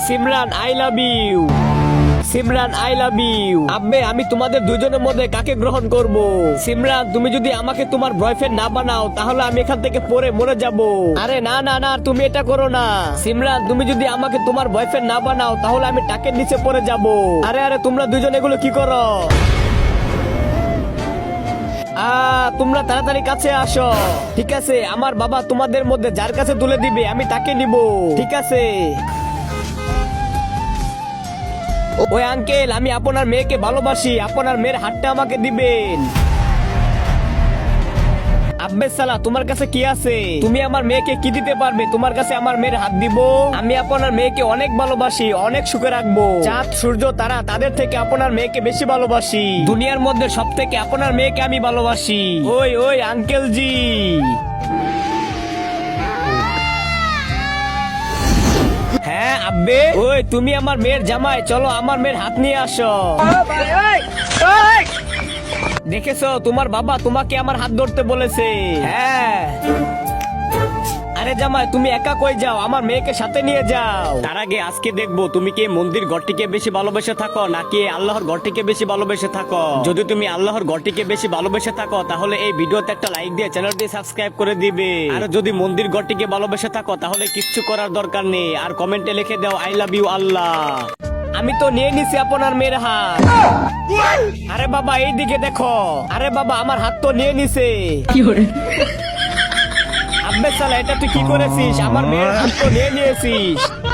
Simran I love you. Simran I love you. আব্বে আমি তোমাদের দুইজনের মধ্যে কাকে গ্রহণ করব? সিমরান তুমি যদি আমাকে তোমার বয়ফ্রেন্ড না বানাও তাহলে আমি এখান থেকে পড়ে মরে যাব। আরে না না না, তুমি এটা করো না। সিমরান তুমি যদি আমাকে তোমার বয়ফ্রেন্ড না বানাও তাহলে আমি টাকের নিচে পড়ে যাব। আরে আরে তোমরা দুইজন এগুলো কি করো? তোমরা তাড়াতাড়ি কাছে আসো। ঠিক আছে, আমার বাবা তোমাদের মধ্যে যার কাছে তুলে দিবে আমি তাকে নিব। ঠিক আছে। ওই আঙ্কেল, আমি আপনার মেয়েকে ভালোবাসি, আপনার মেয়ের হাতটা আমাকে দিবেন। আব্বে সালা, তোমার কাছে কি আছে? তুমি আমার মেয়েকে কি দিতে পারবে? তোমার কাছে আমার মেয়ের হাত দিব? আমি আপনার মেয়েকে অনেক ভালোবাসি, অনেক সুখে রাখবো। চাঁদ সূর্য তারা তাদের থেকে আপনার মেয়েকে বেশি ভালোবাসি। দুনিয়ার মধ্যে সব থেকে আপনার মেয়েকে আমি ভালোবাসি। ওই ওই আঙ্কেল জি। হ্যাঁ আব্বে, ওই তুমি আমার মেয়ের জামাই, চলো আমার মেয়ের হাত নিয়ে আসো। দেখেছো তোমার বাবা তোমাকে আমার হাত ধরতে বলেছে। হ্যাঁ। আরে জামাই তুমি একা কই যাও? আমার মেয়েকে সাথে নিয়ে যাও। তার আগে আজকে দেখবো তুমি কি মন্দির ঘরটিকে বেশি ভালোবেসে থাকো নাকি আল্লাহর ঘরটিকে বেশি ভালোবেসে থাকো। যদি তুমি আল্লাহর ঘরটিকে বেশি ভালোবেসে থাকো তাহলে এই ভিডিওতে একটা লাইক দিয়ে চ্যানেলটি সাবস্ক্রাইব করে দিবে। আর যদি মন্দির ঘরটিকে ভালোবেসে থাকো তাহলে কিচ্ছু করার দরকার নেই, আর কমেন্টে লিখে দাও আই লাভ ইউ আল্লাহ। আমি তো নিয়ে নিছি আপনার মেয়ের হাত। আরে বাবা এই দিকে দেখো। আরে বাবা আমার হাত তো নিয়ে নিছে। আব্বে সালা, এটা তুই কি করেছিস? আমার মেয়ের হাত তো নিয়ে নিয়েছিস।